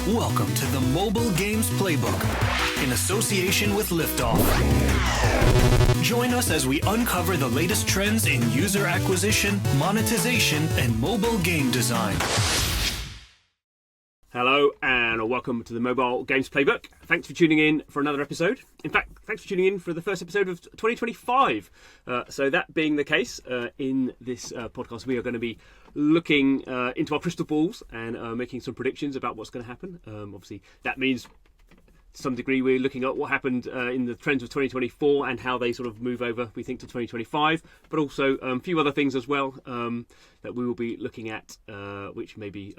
Welcome to the Mobile Games Playbook in association with LiveOps. Join us as we uncover the latest trends in user acquisition, monetization, and mobile game design. Hello and welcome to the Mobile Games Playbook. Thanks for tuning in for another episode. In fact, thanks for tuning in for the first episode of 2025. So that being the case, in this podcast we are going to be looking into our crystal balls and making some predictions about what's going to happen. Obviously that means to some degree we're looking at what happened in the trends of 2024 and how they sort of move over, we think, to 2025, but also a few other things as well that we will be looking at, which may be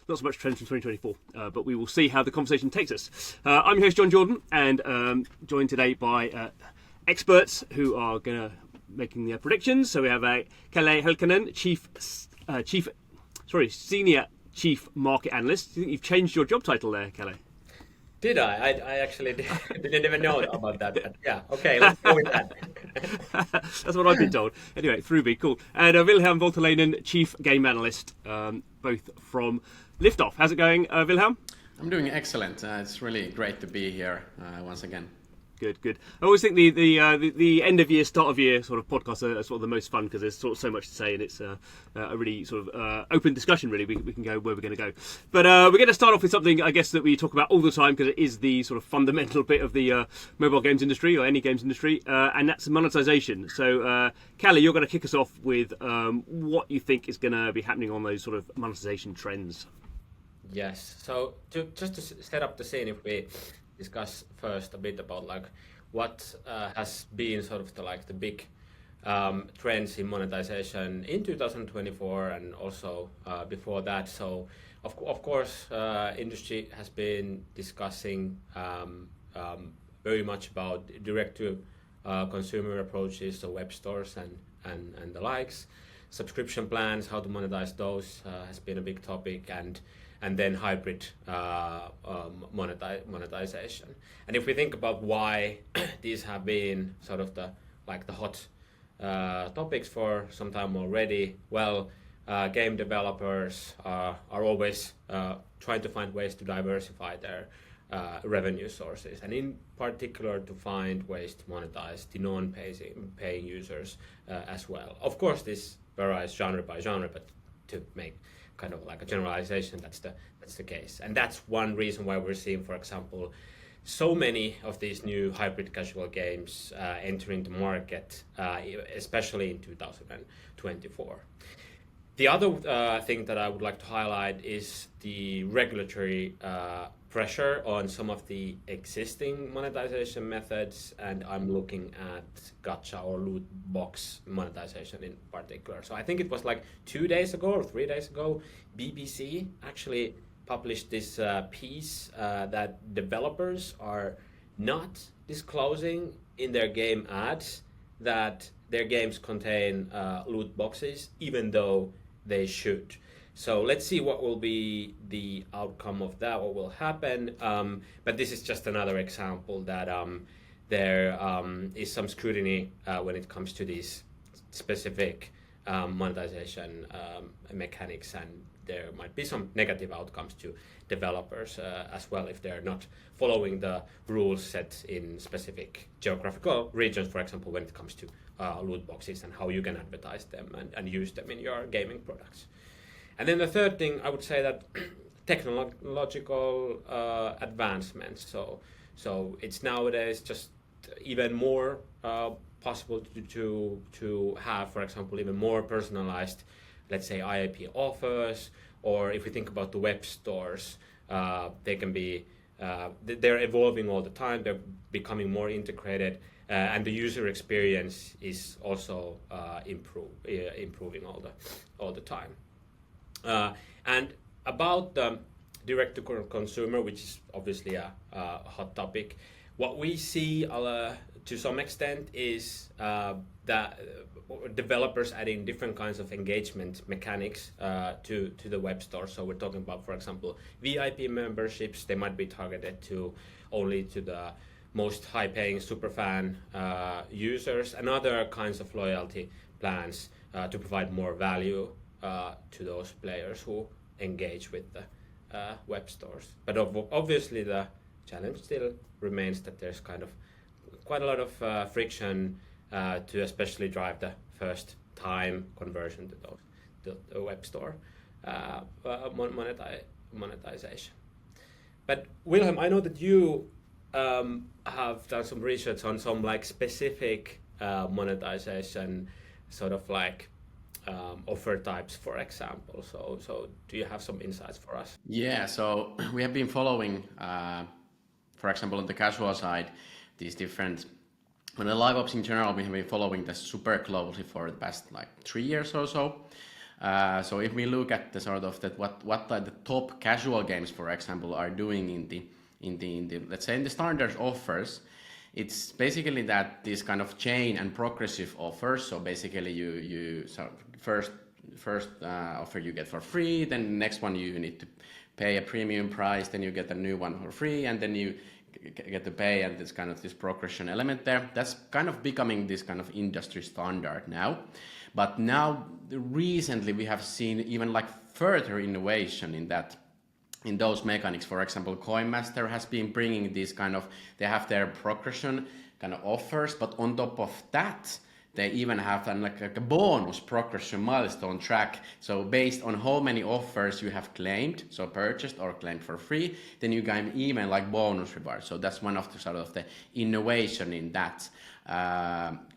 not so much trends from 2024, but we will see how the conversation takes us. I'm your host, John Jordan, and joined today by experts who are going to making their predictions. So we have Kalle Heikkinen, Senior Chief Market Analyst. I think you've changed your job title there, Kalle. Did I? I actually didn't even know about that. But yeah, okay, let's go with that. That's what I've been told. Anyway, through me, cool. And Wilhelm Voutilainen, Chief Game Analyst, both from LiveOps. How's it going, Wilhelm? I'm doing excellent. It's really great to be here once again. Good. I always think the end of year, start of year sort of podcasts are sort of the most fun because there's sort of so much to say and it's a really sort of open discussion. Really, we can go where we're going to go. But we're going to start off with something I guess that we talk about all the time because it is the sort of fundamental bit of the mobile games industry or any games industry, and that's monetization. So, Kalle, you're going to kick us off with what you think is going to be happening on those sort of monetization trends. Yes. So just to set up the scene, if we discuss first a bit about like what has been sort of the big trends in monetization in 2024 and also before that. So of course industry has been discussing very much about direct to consumer approaches, so web stores and the likes. Subscription plans, how to monetize those has been a big topic, and then hybrid monetization. And if we think about why these have been sort of the hot topics for some time already, well, game developers are always trying to find ways to diversify their revenue sources, and in particular to find ways to monetize the non-paying users as well. Of course, this varies genre by genre, but to make kind of like a generalization, that's the case. And that's one reason why we're seeing, for example, so many of these new hybrid casual games entering the market, especially in 2024. The other thing that I would like to highlight is the regulatory pressure on some of the existing monetization methods, and I'm looking at gacha or loot box monetization in particular. So I think it was like 2 days ago or 3 days ago, BBC actually published this piece that developers are not disclosing in their game ads that their games contain loot boxes, even though they should. So let's see what will be the outcome of that, what will happen. But this is just another example that there is some scrutiny when it comes to these specific monetization mechanics, and there might be some negative outcomes to developers as well if they're not following the rules set in specific geographical regions, for example, when it comes to loot boxes and how you can advertise them and use them in your gaming products. And then the third thing, I would say that technological advancements. So it's nowadays just even more possible to have, for example, even more personalized, let's say, IAP offers. Or if we think about the web stores, they can be they're evolving all the time. They're becoming more integrated, and the user experience is also improving all the time. And about the direct-to-consumer, which is obviously a hot topic, what we see to some extent is that developers adding different kinds of engagement mechanics to the web store. So we're talking about, for example, VIP memberships. They might be targeted only to the most high-paying superfan users, and other kinds of loyalty plans to provide more value to those players who engage with web stores. But obviously the challenge still remains that there's kind of quite a lot of friction to especially drive the first time conversion to the web store monetization. But Wilhelm, I know that you have done some research on some like specific monetization sort of like offer types, for example. So do you have some insights for us? Yeah, so we have been following, for example, on the casual side, these different. On the LiveOps in general, we have been following this super closely for the past like 3 years or so. So if we look at the sort of that what the top casual games, for example, are doing in the let's say in the standard offers, it's basically that this kind of chain and progressive offers. So basically, you so first offer you get for free, then the next one you need to pay a premium price, then you get a new one for free, and then you get to pay, and this kind of this progression element there. That's kind of becoming this kind of industry standard now. But now recently we have seen even like further innovation in those mechanics. For example, Coinmaster has been bringing these kind of, they have their progression kind of offers, but on top of that, they even have like a bonus progression milestone track. So based on how many offers you have claimed, so purchased or claimed for free, then you gain even like bonus rewards. So that's one of the sort of the innovation in that.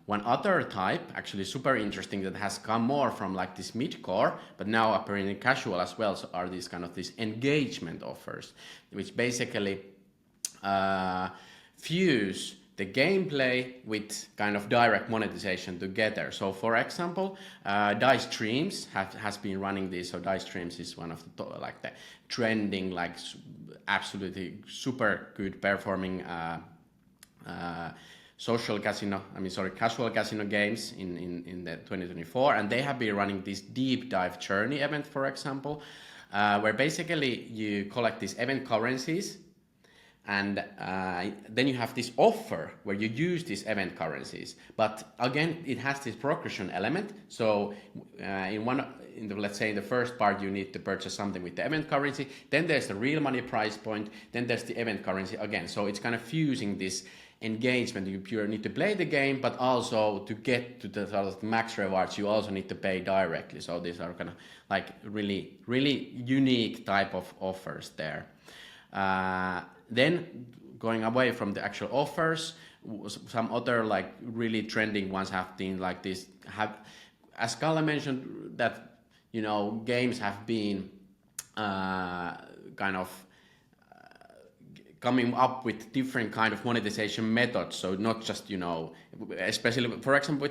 One other type, actually super interesting, that has come more from like this mid-core, but now apparently casual as well, so are these kind of these engagement offers, which basically fuse the gameplay with kind of direct monetization together. So for example, Dice Dreams has been running this. So Dice Dreams is one of the like the trending, like absolutely super good performing casual casino games in the 2024, and they have been running this deep dive journey event, for example, where basically you collect these event currencies, and then you have this offer where you use these event currencies. But again, it has this progression element. So let's say in the first part, you need to purchase something with the event currency. Then there's the real money price point. Then there's the event currency again. So it's kind of fusing this engagement. You need to play the game, but also to get to the sort of max rewards, you also need to pay directly. So these are kind of like really, really unique type of offers there. Then going away from the actual offers, some other like really trending ones have been like this. As Kalle mentioned, that games have been kind of coming up with different kind of monetization methods. So not just especially for example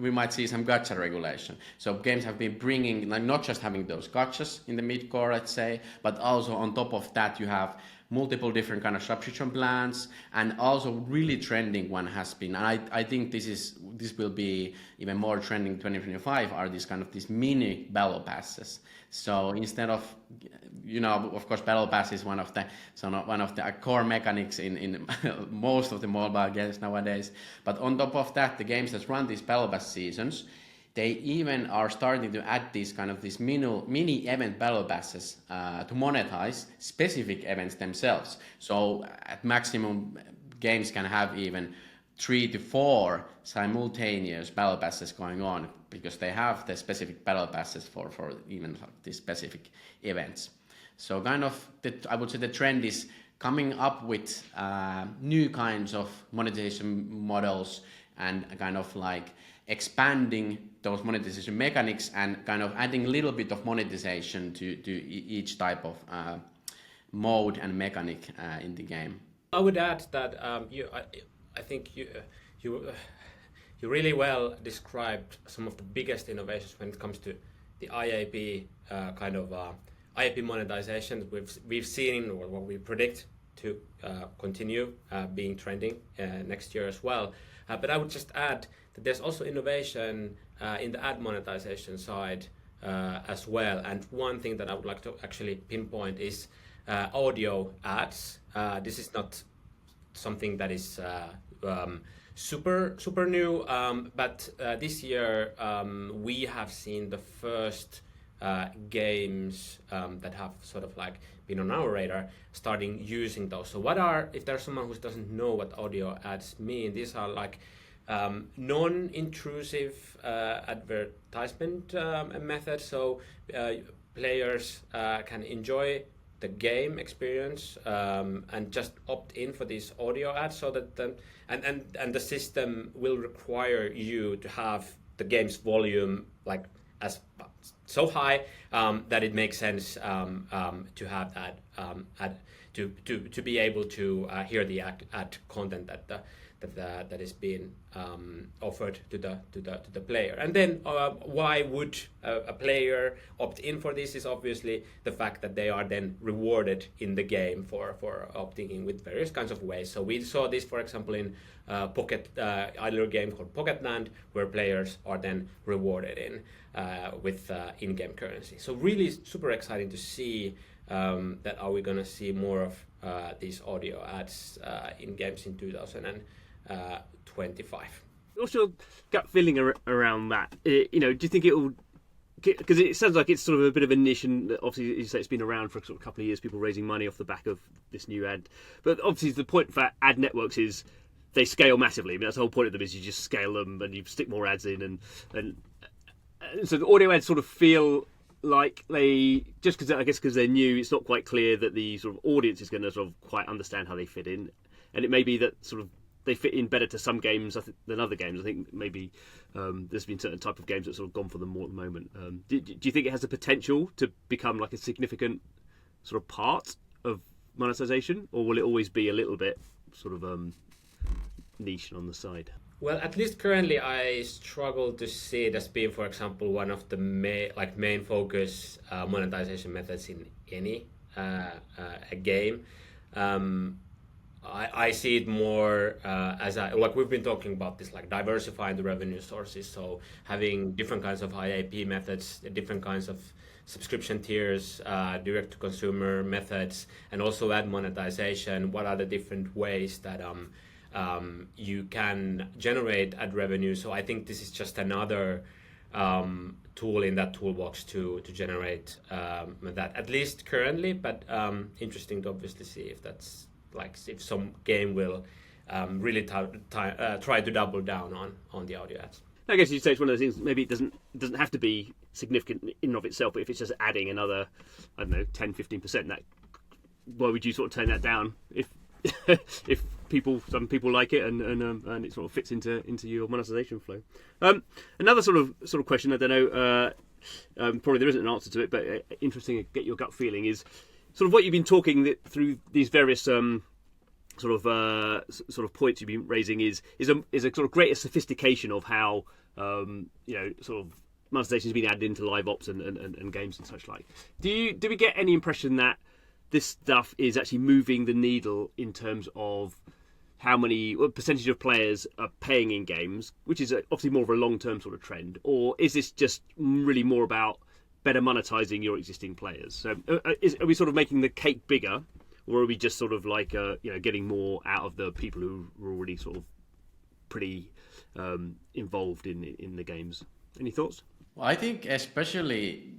we might see some gacha regulation. So games have been bringing like not just having those gachas in the mid-core, let's say, but also on top of that you have multiple different kind of subscription plans, and also really trending one has been, and I think this will be even more trending 2025, are these kind of these mini battle passes. So instead of of course battle pass is one of the core mechanics in most of the mobile games nowadays, but on top of that, the games that run these battle pass seasons, they even are starting to add these kind of these mini event battle passes to monetize specific events themselves. So at maximum, games can have even 3 to 4 simultaneous battle passes going on, because they have the specific battle passes for even these specific events. So kind of I would say the trend is coming up with new kinds of monetization models, and kind of like expanding those monetization mechanics, and kind of adding a little bit of monetization to each type of mode and mechanic in the game. I would add that I think you really well described some of the biggest innovations when it comes to the IAP IAP monetization we've seen, or what we predict to continue being trending next year as well. But I would just add that there's also innovation in the ad monetization side as well. And one thing that I would like to actually pinpoint is audio ads. This is not something that is super new, but this year we have seen the first games that have sort of like been on our radar starting using those. So if there's someone who doesn't know what audio ads mean, these are like non-intrusive advertisement methods. So players can enjoy the game experience and just opt in for these audio ads, so that and the system will require you to have the game's volume like as so high that it makes sense to have that to be able to hear the ad content that is being offered to the player. And then why would a player opt in for this is obviously the fact that they are then rewarded in the game for opting in with various kinds of ways. So we saw this, for example, in idler game called Pocketland, where players are then rewarded with in-game currency. So really super exciting to see that are we going to see more of these audio ads in games in 2025. What's your gut feeling around that? Do you think it will? Because it sounds like it's sort of a bit of a niche, and obviously you say it's been around for a sort of couple of years, people raising money off the back of this new ad. But obviously the point for ad networks is they scale massively. I mean, that's the whole point of them, is you just scale them and you stick more ads in, and so the audio ads sort of feel like they, just because they're new, it's not quite clear that the sort of audience is going to sort of quite understand how they fit in, and it may be that sort of they fit in better to some games than other games. I think maybe there's been certain type of games that sort of gone for them more at the moment. Do you think it has the potential to become like a significant sort of part of monetization, or will it always be a little bit sort of niche on the side? Well, at least currently, I struggle to see it as being, for example, one of the main focus monetization methods in any a game. I see it more as like we've been talking about this, like diversifying the revenue sources. So having different kinds of IAP methods, different kinds of subscription tiers, direct-to-consumer methods, and also ad monetization. What are the different ways that you can generate ad revenue? So I think this is just another tool in that toolbox to generate that, at least currently. But interesting to obviously see if that's like if some game will really try to double down on the audio ads. I guess you'd say it's one of those things. Maybe it doesn't have to be significant in and of itself, but if it's just adding another, I don't know, 10-15%, that why would you sort of turn that down if if some people like it and it sort of fits into your monetization flow? Another sort of question, I don't know, probably there isn't an answer to it, but interesting to get your gut feeling, is sort of what you've been talking through these various sort of points you've been raising is a sort of greater sophistication of how sort of monetization has been added into LiveOps and games and such like. Do we get any impression that this stuff is actually moving the needle in terms of what percentage of players are paying in games, which is obviously more of a long-term sort of trend, or is this just really more about better monetizing your existing players? So are we sort of making the cake bigger, or are we just sort of like getting more out of the people who are already sort of pretty involved in the games? Any thoughts? Well, I think especially,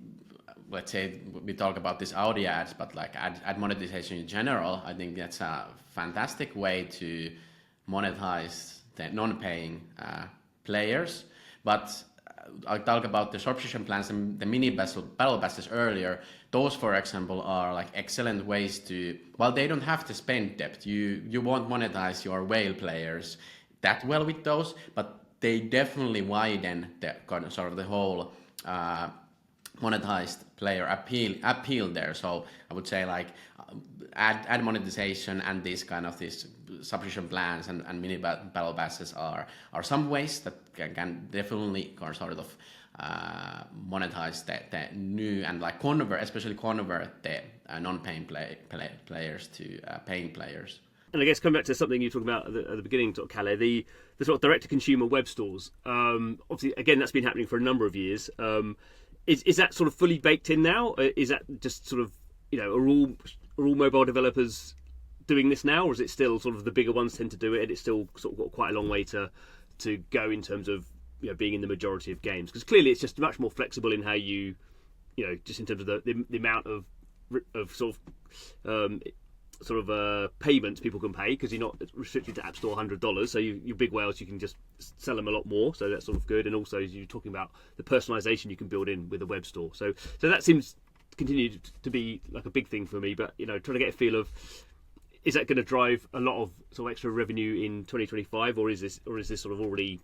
let's say we talk about this audio ads, but like ad monetization in general, I think that's a fantastic way to monetize the non-paying players. But I talked about the subscription plans and the mini battle passes earlier. Those, for example, are like excellent ways to, well, they don't have to spend depth. You won't monetize your whale players that well with those, but they definitely widen the kind of sort of the whole monetized player appeal there. So I would say like ad monetization and these subscription plans and mini battle passes are some ways that can definitely sort of monetize the new and like especially convert the non-paying players to paying players. And I guess coming back to something you were talking about at the beginning, Kalle, the sort of direct-to-consumer web stores. Obviously, again, that's been happening for a number of years. Is that sort of fully baked in now? Is that just sort of, are all mobile developers doing this now, or is it still sort of the bigger ones tend to do it, and it's still sort of got quite a long way to go in terms of being in the majority of games? Because clearly it's just much more flexible in how you just in terms of the amount of payments people can pay, because you're not restricted to App Store $100. So your big whales, you can just sell them a lot more. So that's sort of good. And also, you're talking about the personalization you can build in with a web store. So that seems to continue to be like a big thing for me. But trying to get a feel of, is that going to drive a lot of sort of extra revenue in 2025, or is this sort of already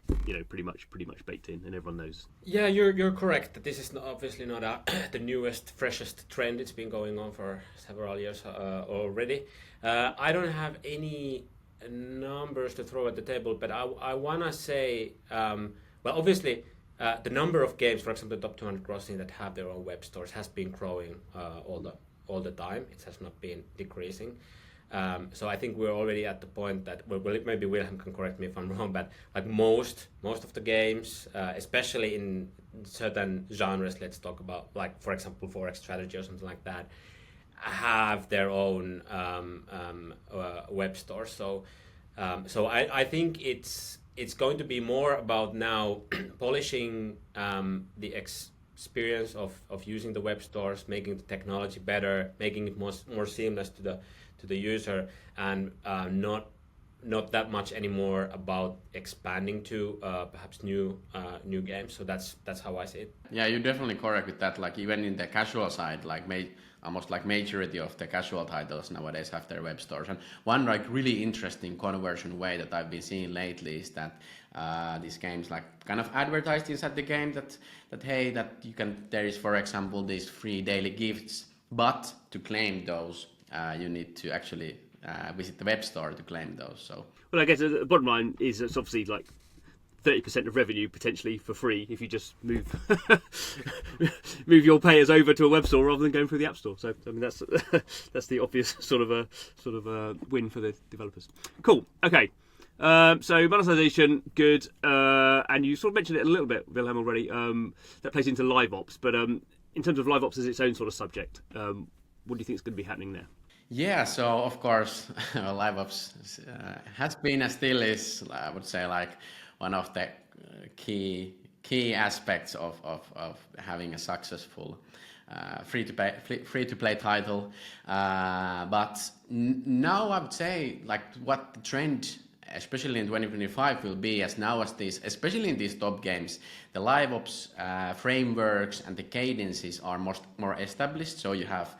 pretty much baked in and everyone knows? Yeah, you're correct that this is obviously not the newest, freshest trend. It's been going on for several years already. I don't have any numbers to throw at the table, but I want to say, obviously, the number of games, for example, the top 200 grossing that have their own web stores has been growing all the time. It has not been decreasing. So I think we're already at the point that, maybe Wilhelm can correct me if I'm wrong, but like most of the games, especially in certain genres, let's talk about, like, for example, Forex strategy or something like that, have their own web store. So I think it's going to be more about now polishing the experience of using the web stores, making the technology better, making it more seamless to the user, and not that much anymore about expanding to perhaps new games. So that's how I see it. Yeah, you're definitely correct with that. Like, even in the casual side, like almost like majority of the casual titles nowadays have their web stores. And one like really interesting conversion way that I've been seeing lately is that these games like kind of advertise inside the game that hey, that you can, there is, for example, these free daily gifts, but to claim those you need to actually visit the web store to claim those. So, well, I guess the bottom line is it's obviously like 30% of revenue potentially for free if you just move your payers over to a web store rather than going through the App Store. So I mean that's the obvious sort of a win for the developers. Cool. Okay. So monetization, good, and you sort of mentioned it a little bit, Wilhelm, already. That plays into LiveOps, but in terms of LiveOps as its own sort of subject, what do you think is going to be happening there? Yeah, so of course, LiveOps has been and still is, I would say, like one of the key aspects of having a successful free to play title. But now I would say, like, what the trend, especially in 2025, will be as these, especially in these top games, the LiveOps frameworks and the cadences are more established. So you have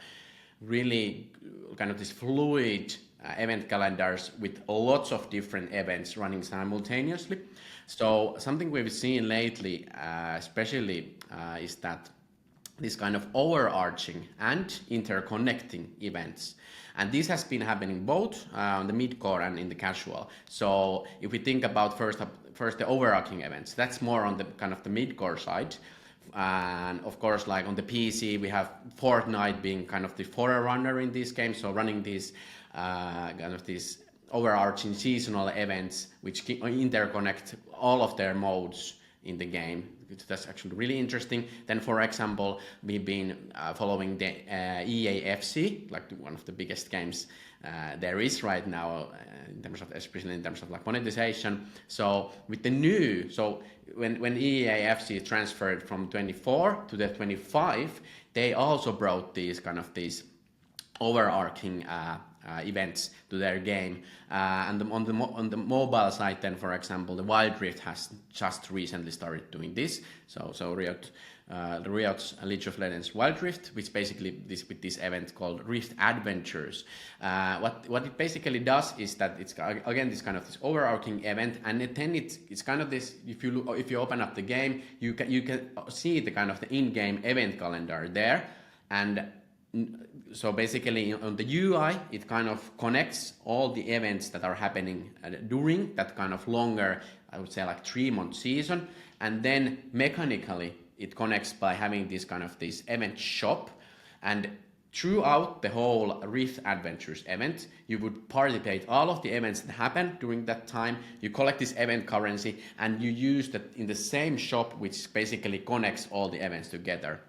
really kind of this fluid event calendars with lots of different events running simultaneously. So something we've seen lately, especially, is that this kind of overarching and interconnecting events. And this has been happening both on the mid-core and in the casual. So if we think about first the overarching events, that's more on the kind of the mid-core side. And of course, like on the PC, we have Fortnite being kind of the forerunner in these games, so running these kind of these overarching seasonal events which interconnect all of their modes in the game. That's actually really interesting. Then, for example, we've been following the EAFC, like one of the biggest games there is right now, especially in terms of like monetization. So with the new, when EAFC transferred from 24 to the 25, they also brought these overarching events to their game, and on the mobile side, then, for example, the Wild Rift has just recently started doing this. So Riot's League of Legends Wild Rift, which basically with this event called Rift Adventures. What it basically does is that it's again this kind of this overarching event, and then it's kind of this. If you open up the game, you can see the kind of the in-game event calendar there, and so basically on the UI, it kind of connects all the events that are happening during that kind of longer, I would say, like 3-month season, and then mechanically it connects by having this event shop, and throughout the whole Rift Adventures event, you would participate all of the events that happen during that time. You collect this event currency and you use that in the same shop, which basically connects all the events together.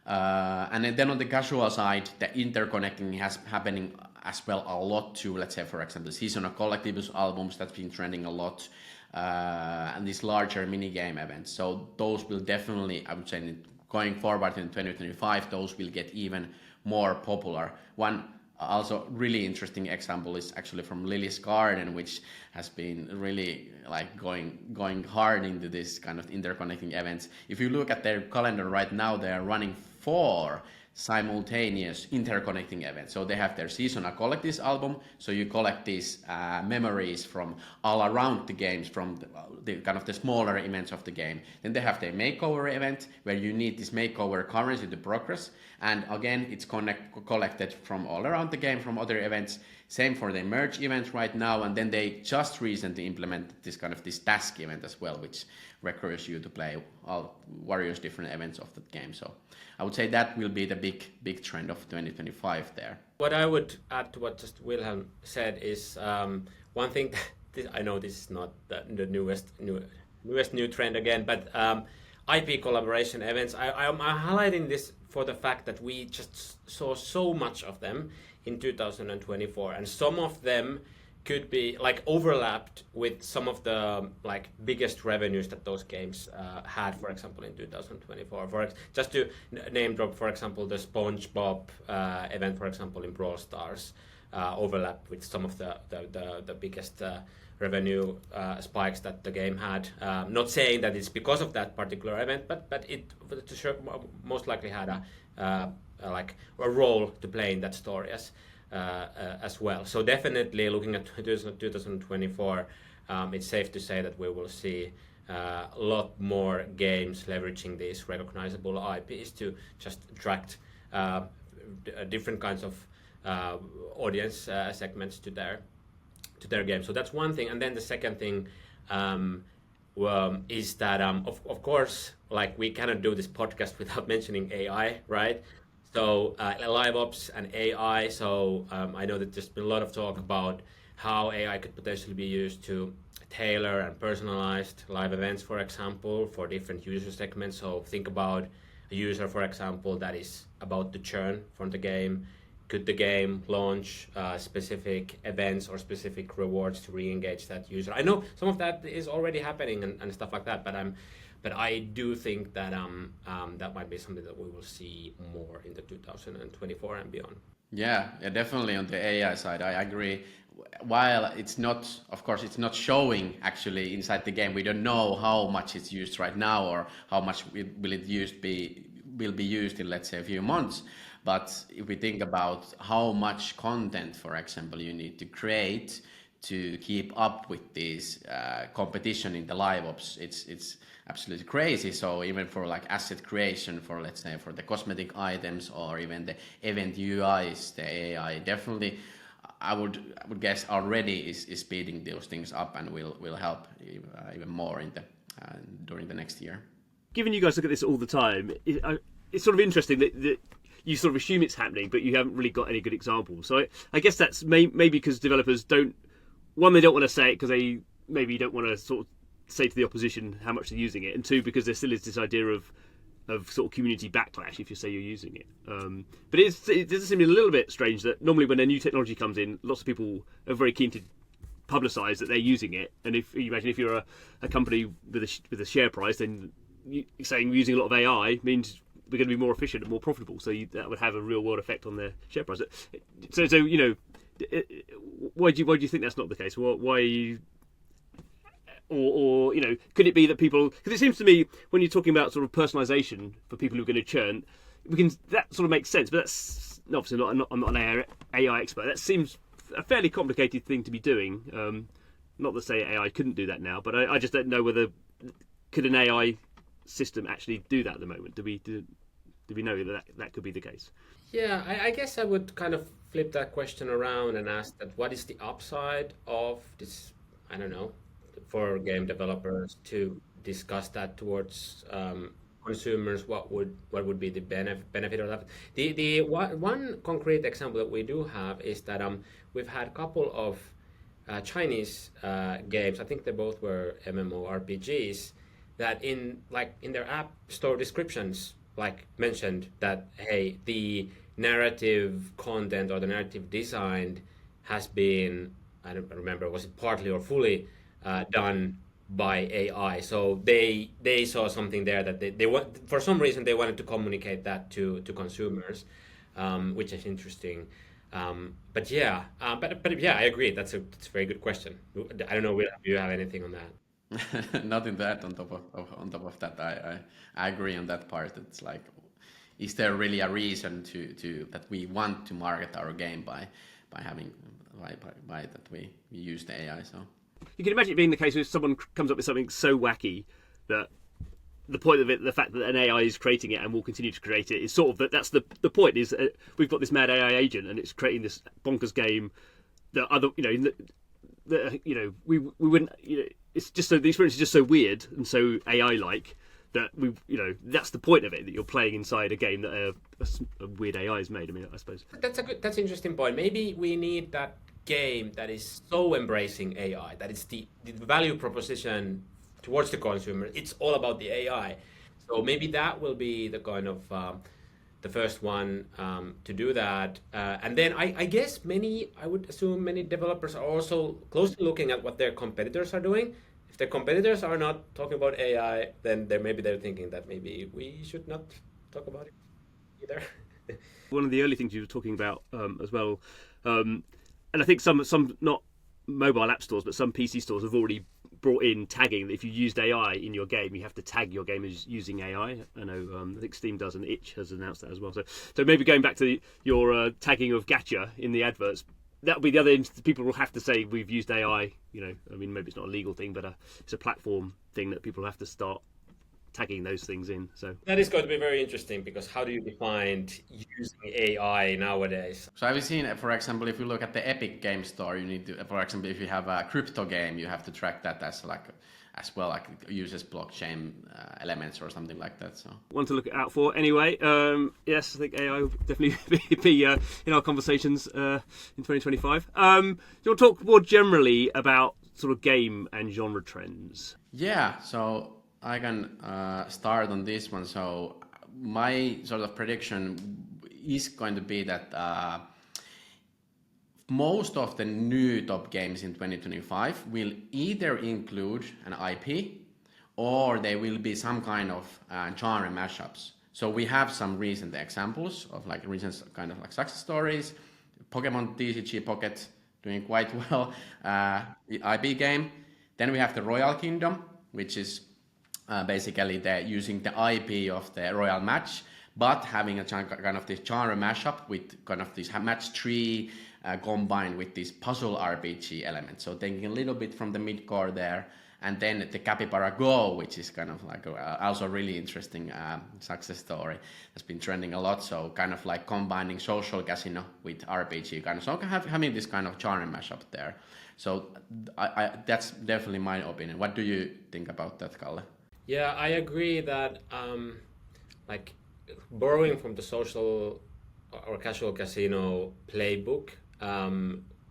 And then on the casual side, the interconnecting has happening as well a lot to, let's say, for example, seasonal collectibles albums that's been trending a lot, and these larger mini game events. So those will definitely, I would say, going forward in 2025, those will get even more popular. One also really interesting example is actually from Lily's Garden, which has been really like going hard into this kind of interconnecting events. If you look at their calendar right now, they are running 4 simultaneous interconnecting events. So they have their seasonal collect album, so you collect these memories from all around the games, from the kind of the smaller events of the game. Then they have their makeover event, where you need this makeover currency to progress, and again it's collected from all around the game from other events. Same for the merge event right now, and then they just recently implemented this task event as well, which requires you to play all various different events of the game. So I would say that will be the big trend of 2025 there. What I would add to what just Wilhelm said is one thing that I know this is not the newest new trend again, but IP collaboration events. I'm highlighting this for the fact that we just saw so much of them in 2024, and some of them could be like overlapped with some of the like biggest revenues that those games had, for example, in 2024. Just to name drop, for example, the SpongeBob event, for example, in Brawl Stars, overlapped with some of the biggest revenue spikes that the game had. Not saying that it's because of that particular event, but it most likely had a role to play in that story as well. So definitely looking at 2024, it's safe to say that we will see a lot more games leveraging these recognizable IPs to just attract different kinds of audience segments to their game. So that's one thing. And then the second thing is that of course, like, we cannot do this podcast without mentioning AI, right? So LiveOps and AI. So I know that there's been a lot of talk about how AI could potentially be used to tailor and personalized live events, for example, for different user segments. So think about a user, for example, that is about to churn from the game. Could the game launch specific events or specific rewards to re-engage that user? I know some of that is already happening and stuff like that, but I do think that that might be something that we will see more in the 2024 and beyond. Yeah, definitely on the AI side, I agree. While it's not, of course, it's not showing actually inside the game. We don't know how much it's used right now or how much will be used in, let's say, a few months. But if we think about how much content, for example, you need to create to keep up with this competition in the LiveOps, it's absolutely crazy. So even for like asset creation, for, let's say, for the cosmetic items or even the event UIs, the AI definitely, I would guess already is speeding those things up and will help even more in during the next year. Given you guys look at this all the time, it's sort of interesting that you sort of assume it's happening, but you haven't really got any good examples. So I guess that's maybe because developers they don't want to say it because they maybe don't want to sort of say to the opposition how much they're using it, and two, because there still is this idea of sort of community backlash if you say you're using it. But it does seem a little bit strange that normally when a new technology comes in, lots of people are very keen to publicise that they're using it. And if you imagine if you're a company with a share price, then saying we're using a lot of AI means we're going to be more efficient and more profitable. So that would have a real world effect on their share price. So you know, why do you think that's not the case? Why? Or you know, could it be that people? Because it seems to me when you're talking about sort of personalization for people who are going to churn, that sort of makes sense. But that's obviously I'm not an AI expert. That seems a fairly complicated thing to be doing. Not to say AI couldn't do that now, but I just don't know whether could an AI system actually do that at the moment. Do we know that could be the case? Yeah, I guess I would kind of flip that question around and ask that what is the upside of this, I don't know, for game developers to discuss that towards consumers, what would be the benefit of that? The one concrete example that we do have is that we've had a couple of Chinese games, I think they both were MMORPGs, that in their app store descriptions mentioned that, hey, the narrative content or the narrative design has been, I don't remember, was it partly or fully done by AI. So they saw something there that they want, for some reason they wanted to communicate that to consumers, which is interesting. But yeah, I agree. That's a very good question. I don't know, Will, do you have anything on that? Nothing that on top of that, I agree on that part. It's like, is there really a reason to that we want to market our game by having by that we use the AI? So You can imagine it being the case if someone comes up with something so wacky that the point of it, the fact that an AI is creating it and will continue to create it, is sort of that's the point. Is we've got this mad AI agent and it's creating this bonkers game that other we wouldn't it's just so the experience is just so weird and so AI like that that's the point of it, that you're playing inside a game that a weird AI is made. I mean, I suppose that's an interesting point. Maybe we need that game that is so embracing AI, that it's the value proposition towards the consumer. It's all about the AI. So maybe that will be the kind of the first one to do that. And then I guess I would assume many developers are also closely looking at what their competitors are doing. If their competitors are not talking about AI, then they're thinking that maybe we should not talk about it either. One of the early things you were talking about as well, and I think some not mobile app stores, but some PC stores have already brought in tagging. If you used AI in your game, you have to tag your game as using AI. I know I think Steam does, and Itch has announced that as well. So maybe going back to your tagging of gacha in the adverts, that'll be the other end. People will have to say we've used AI. I mean, maybe it's not a legal thing, but it's a platform thing that people have to start tagging those things in. So that is going to be very interesting, because how do you define using AI nowadays? So I've seen, for example, if you look at the Epic Game Store, you need to, for example, if you have a crypto game, you have to track that as well, like uses blockchain elements or something like that. So one to look out for anyway. Yes, I think AI will definitely be in our conversations in 2025. Do you want to talk more generally about sort of game and genre trends? Yeah, so I can start on this one. So my sort of prediction is going to be that most of the new top games in 2025 will either include an IP or they will be some kind of genre mashups. So we have some recent examples of recent kind of success stories. Pokemon TCG Pocket doing quite well, the IP game. Then we have the Royal Kingdom, which is basically they're using the IP of the Royal Match, but having a kind of this genre mashup with kind of this match 3 combined with this puzzle RPG element. So taking a little bit from the mid-core there, and then the Capybara Go, which is kind of like also really interesting success story that's been trending a lot. So kind of like combining social casino with RPG kind of, so having this kind of genre mashup there. So that's definitely my opinion. What do you think about that, Kalle? Yeah, I agree that like borrowing from the social or casual casino playbook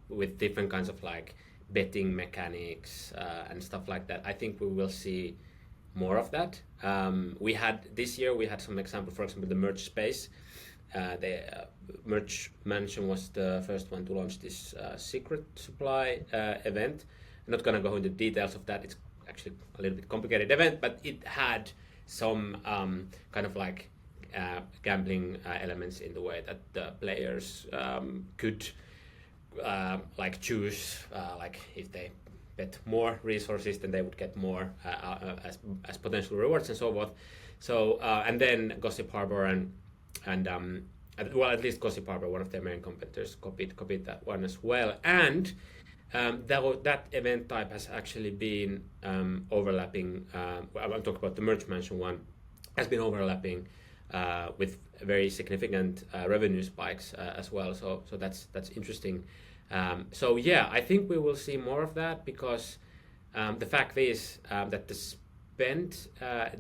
with different kinds of like betting mechanics and stuff like that, I think we will see more of that. This year we had some example, for example, the merch space. The Merch Mansion was the first one to launch this secret supply event. I'm not going to go into details of that. It's actually a little bit complicated event, but it had some kind of like gambling elements in the way that the players could like choose like if they bet more resources, then they would get more as potential rewards and so forth. So and then Gossip Harbor and well, at least Gossip Harbor, one of their main competitors, copied that one as well. And that event type has actually been overlapping. I'm talking about the Merch Mansion one, has been overlapping with very significant revenue spikes as well. So that's interesting. So yeah, I think we will see more of that, because the fact is that the spend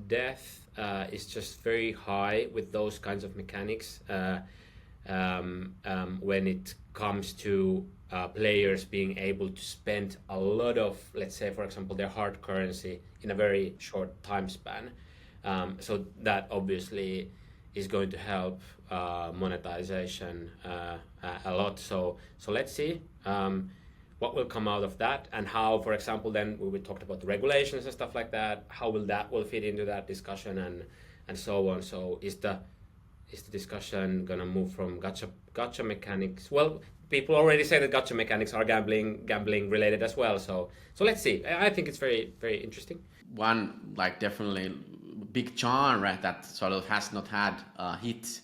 depth is just very high with those kinds of mechanics when it comes to players being able to spend a lot of, let's say, for example, their hard currency in a very short time span. So that obviously is going to help monetization a lot. So let's see. what will come out of that, and how, for example, then we talked about the regulations and stuff like that. How will fit into that discussion and so on. So is the discussion gonna move from gacha mechanics? Well, people already say that gacha mechanics are gambling related as well. So let's see. I think it's very, very interesting. One like definitely big genre that sort of has not had a hit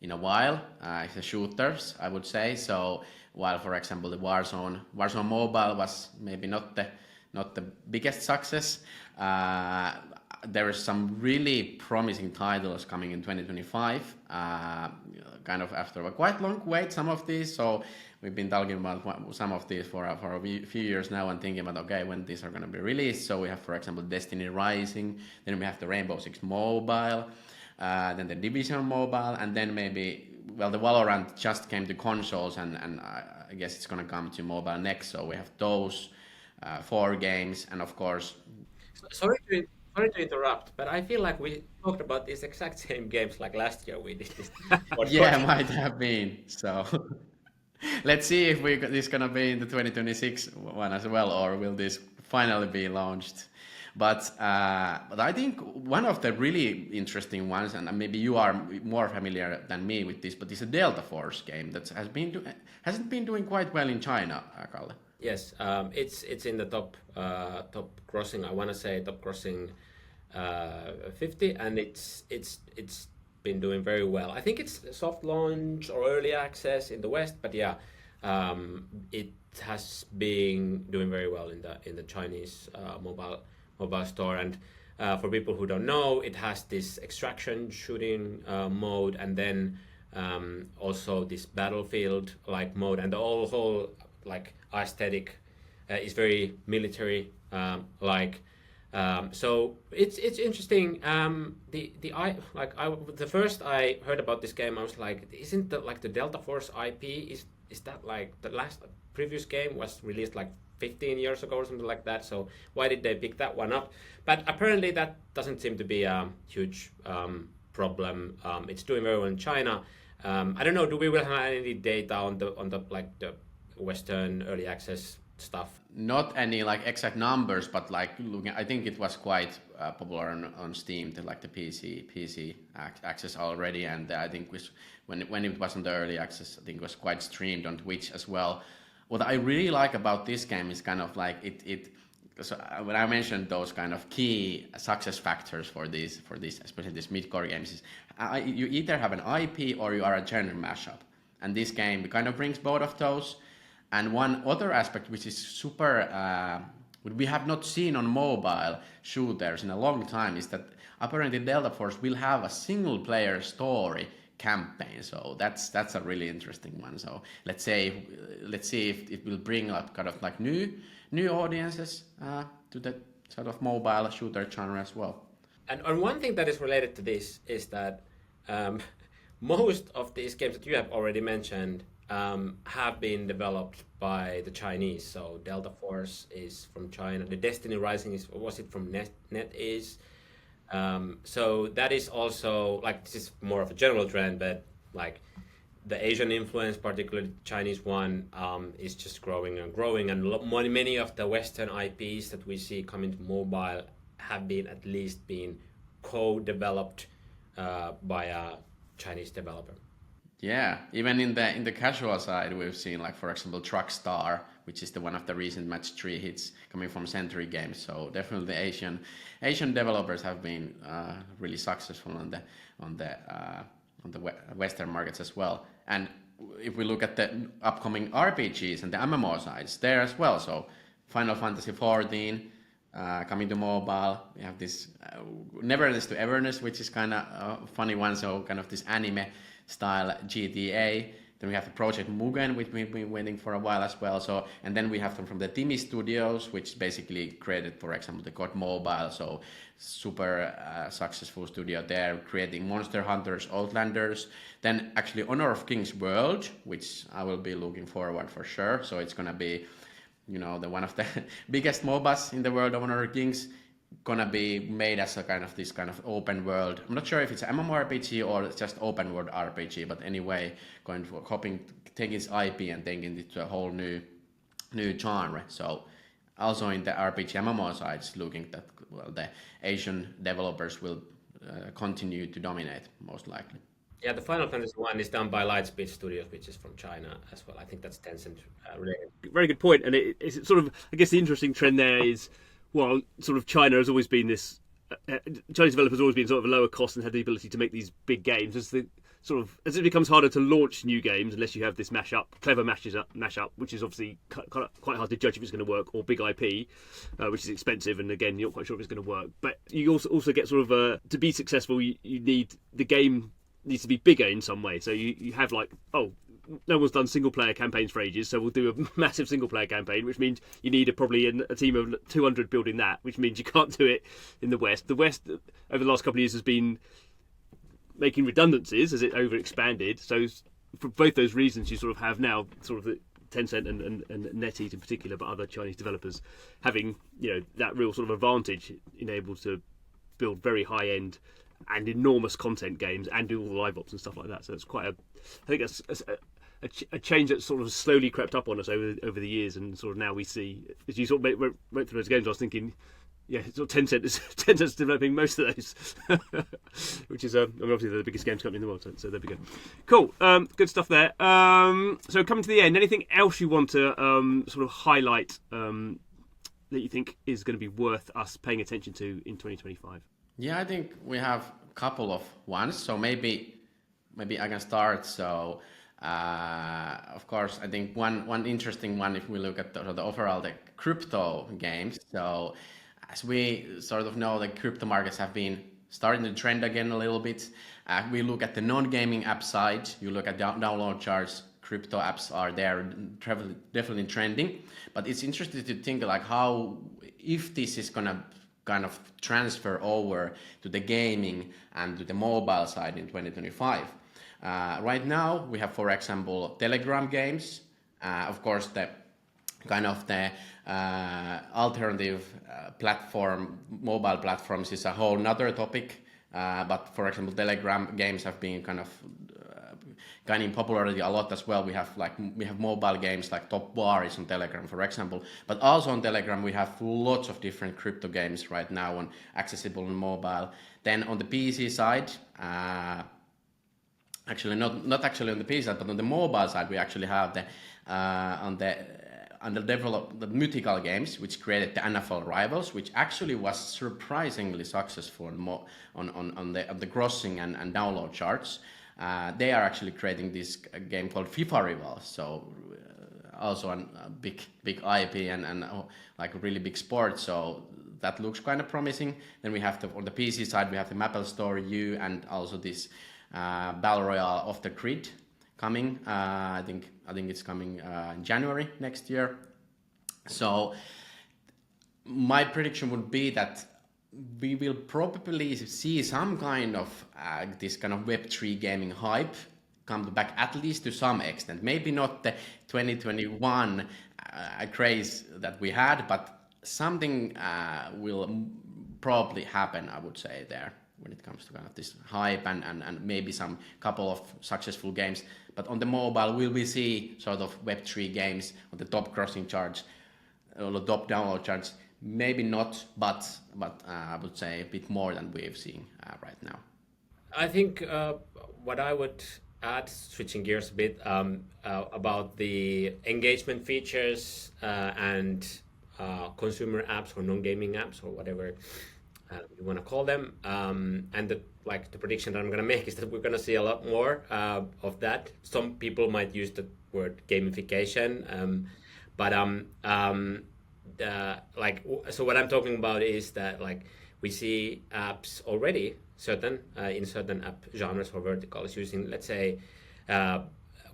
in a while is the shooters, I would say. So while, for example, the Warzone Mobile was maybe not the biggest success, there are some really promising titles coming in 2025, kind of after a quite long wait, some of these. So we've been talking about some of these for a few years now and thinking about, okay, when these are going to be released. So we have, for example, Destiny Rising, then we have the Rainbow Six Mobile, then the Division Mobile, and then maybe, well, the Valorant just came to consoles, and I guess it's going to come to mobile next. So we have those 4 games, and of course... Sorry to interrupt, but I feel like we talked about these exact same games like last year we did this. Yeah, might have been. So let's see if this is going to be in the 2026 one as well, or will this finally be launched. But I think one of the really interesting ones, and maybe you are more familiar than me with this, but it's a Delta Force game that hasn't been doing quite well in China, Kalle. Yes, it's in the top grossing. I want to say top grossing 50, and it's been doing very well. I think it's soft launch or early access in the West, but yeah, it has been doing very well in the Chinese mobile store. And for people who don't know, it has this extraction shooting mode, and then also this battlefield like mode, and the whole like aesthetic is very military like. So it's interesting. The first I heard about this game, I was like, isn't that like the Delta Force IP? Is that like the last previous game was released like 15 years ago or something like that? So why did they pick that one up? But apparently that doesn't seem to be a huge problem. It's doing very well in China. I don't know. Do we will have any data on the like the Western early access stuff? Not any like exact numbers, but like looking, I think it was quite popular on Steam, like the PC access already, and I think when it was on the early access, I think it was quite streamed on Twitch as well. What I really like about this game is kind of like it. So when I mentioned those kind of key success factors for these, especially these mid-core games, is you either have an IP or you are a genre mashup, and this game kind of brings both of those. And one other aspect which is super, we have not seen on mobile shooters in a long time, is that apparently Delta Force will have a single-player story campaign. So that's a really interesting one. So let's see if it will bring up kind of like new audiences to the sort of mobile shooter genre as well. And one thing that is related to this is that most of these games that you have already mentioned have been developed by the Chinese. So Delta Force is from China. The Destiny Rising was it from NetEase? So that is also like, this is more of a general trend, but like the Asian influence, particularly the Chinese one, is just growing and growing. And many of the Western IPs that we see coming to mobile have been at least been co-developed by a Chinese developer. Yeah, even in the casual side, we've seen, like, for example, Truckstar, which is one of the recent match 3 hits coming from Century Games. So definitely the Asian developers have been really successful on the Western markets as well. And if we look at the upcoming RPGs and the MMO sides, there as well. So Final Fantasy XIV coming to mobile. We have this Neverness to Everness, which is kind of a funny one. So kind of this anime style GTA. Then we have the Project Mugen, which we've been waiting for a while as well. So, and then we have them from the Timmy Studios, which basically created, for example, the COD Mobile. So super successful studio there, creating Monster Hunters, Outlanders. Then actually Honor of Kings World, which I will be looking forward for sure. So it's gonna be, the one of the biggest MOBAs in the world of Honor of Kings, gonna be made as this kind of open world. I'm not sure if it's MMORPG or it's just open world RPG, but anyway, taking its IP and taking it to a whole new new genre. So also in the RPG MMO side, it's looking that the Asian developers will continue to dominate most likely. Yeah, the Final Fantasy one is done by Lightspeed Studios, which is from China as well. I think that's Tencent related. Very good point. And it's sort of, I guess the interesting trend there is, well, sort of China has always been this, Chinese developers have always been sort of a lower cost and had the ability to make these big games. As it becomes harder to launch new games unless you have this clever mashup, which is obviously quite hard to judge if it's going to work, or big IP, which is expensive, and again, you're not quite sure if it's going to work. But you also get sort of to be successful, you need the game needs to be bigger in some way. So you have like, oh, no one's done single player campaigns for ages, so we'll do a massive single player campaign, which means you need probably a team of 200 building that, which means you can't do it in the West. The West over the last couple of years has been making redundancies as it overexpanded. So for both those reasons, you sort of have now sort of the Tencent and NetEase in particular, but other Chinese developers having that real sort of advantage in able to build very high end and enormous content games and do all the live ops and stuff like that. So it's quite I think that's a change that sort of slowly crept up on us over the years, and sort of now we see, as you sort of went through those games, I was thinking, yeah, sort of Tencent's developing most of those, which is obviously they're the biggest games company in the world, so there we go. Cool, good stuff there. So coming to the end, anything else you want to sort of highlight that you think is going to be worth us paying attention to in 2025? Yeah, I think we have a couple of ones. So maybe I can start. So of course, I think one interesting one, if we look at the overall the crypto games. So as we sort of know, the crypto markets have been starting to trend again a little bit. We look at the non-gaming app side. You look at download charts. Crypto apps are there, definitely trending. But it's interesting to think like how, if this is gonna kind of transfer over to the gaming and to the mobile side in 2025. Right now, we have, for example, Telegram games. Of course, the kind of the alternative platform, mobile platforms is a whole nother topic. But for example, Telegram games have been kind of gaining popularity a lot as well. We have mobile games like Top Bar is on Telegram, for example. But also on Telegram, we have lots of different crypto games right now accessible on mobile. Then on the PC side, actually not actually on the PC side, but on the mobile side, we actually have the the Mythical games, which created the NFL Rivals, which actually was surprisingly successful on the grossing and download charts. They are actually creating this game called FIFA Rivals, so also a big IP and like a really big sport. So that looks kind of promising. Then we have on the PC side, we have the Maple Story U and also this Battle Royale Off the Grid coming. I think it's coming in January next year. So my prediction would be that we will probably see some kind of this kind of Web3 gaming hype come back, at least to some extent. Maybe not the 2021 craze that we had, but something will probably happen, I would say, there when it comes to kind of this hype and maybe some couple of successful games. But on the mobile, will we see sort of Web3 games on the top crossing charts or the top download charts? Maybe not, but I would say a bit more than we've seen right now. I think what I would add, switching gears a bit, about the engagement features and consumer apps or non-gaming apps or whatever you want to call them, and the prediction that I'm going to make is that we're going to see a lot more of that. Some people might use the word gamification, but so what I'm talking about is that we see apps already in certain app genres or verticals using, let's say,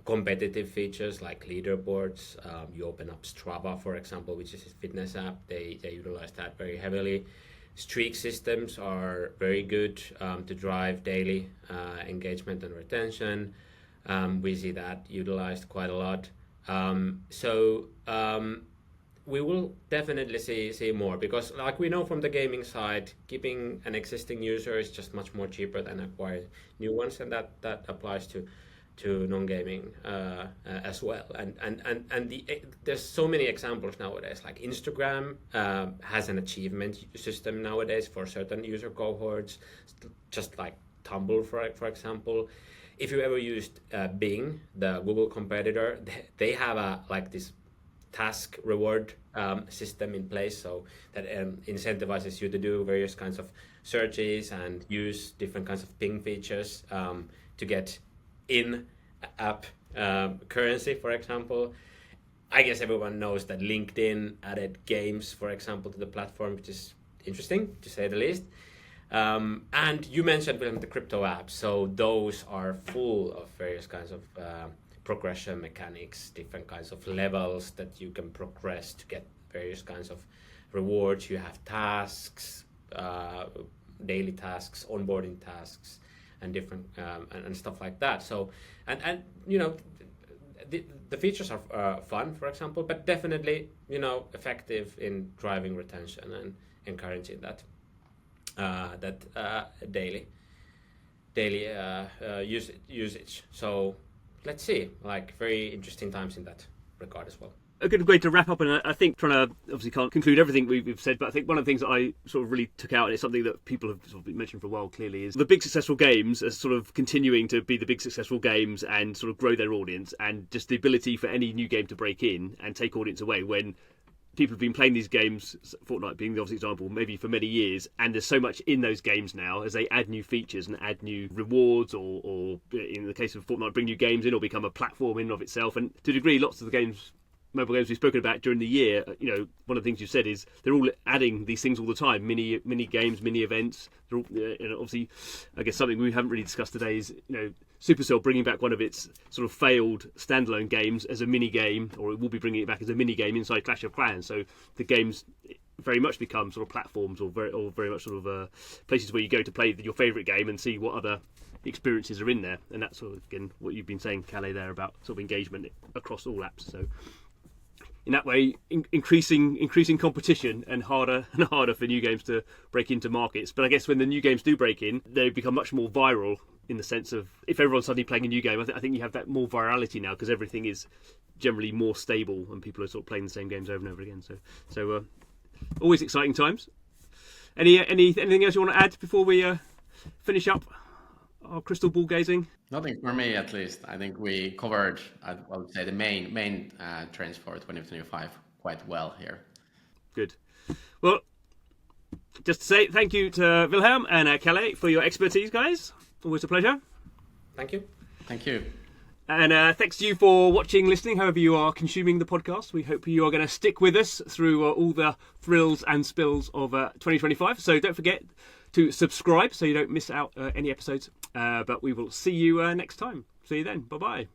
competitive features like leaderboards. You open up Strava, for example, which is a fitness app. They utilize that very heavily. Streak systems are very good to drive daily engagement and retention. We see that utilized quite a lot. We will definitely see more, because like we know from the gaming side, keeping an existing user is just much more cheaper than acquiring new ones, and that applies to to non-gaming as well. There's so many examples nowadays. Like Instagram has an achievement system nowadays for certain user cohorts, just like Tumblr, for example. If you ever used Bing, the Google competitor, they have this task reward system in place, so that incentivizes you to do various kinds of searches and use different kinds of Bing features to get in-app currency, for example. I guess everyone knows that LinkedIn added games, for example, to the platform, which is interesting, to say the least. And you mentioned, Wilhelm, the crypto apps. So those are full of various kinds of progression mechanics, different kinds of levels that you can progress to get various kinds of rewards. You have tasks, daily tasks, onboarding tasks, and different and stuff like that. So and you know, the features are fun, for example, but definitely, you know, effective in driving retention and encouraging that daily usage. So let's see, like, very interesting times in that regard as well. A good way to wrap up, and I think, trying to obviously can't conclude everything we've said, but I think one of the things that I sort of really took out, and it's something that people have sort of mentioned for a while clearly, is the big successful games as sort of continuing to be the big successful games and sort of grow their audience, and just the ability for any new game to break in and take audience away when people have been playing these games, Fortnite being the obvious example, maybe for many years, and there's so much in those games now as they add new features and add new rewards, or in the case of Fortnite, bring new games in or become a platform in and of itself. And to a degree, lots of the games, mobile games we've spoken about during the year, you know, one of the things you said is they're all adding these things all the time, mini games, mini events. They're all, and obviously, I guess something we haven't really discussed today is, you know, Supercell bringing back one of its sort of failed standalone games as a mini game, or it will be bringing it back as a mini game inside Clash of Clans. So the games very much become sort of platforms, or very much sort of places where you go to play your favourite game and see what other experiences are in there. And that's sort of, again, what you've been saying, Kalle, there about sort of engagement across all apps. So in that way, increasing competition and harder for new games to break into markets. But I guess when the new games do break in, they become much more viral, in the sense of, if everyone's suddenly playing a new game, I think you have that more virality now, because everything is generally more stable and people are sort of playing the same games over and over again. So always exciting times. Anything else you want to add before we finish up our crystal ball gazing? Nothing for me, at least. I think we covered, I would say, the main trends for 2025 quite well here. Good. Well, just to say thank you to Wilhelm and Kalle for your expertise, guys. Always a pleasure. Thank you. Thank you. And thanks to you for watching, listening, however you are consuming the podcast. We hope you are going to stick with us through all the thrills and spills of 2025. So don't forget to subscribe so you don't miss out any episodes. But we will see you next time. See you then. Bye-bye.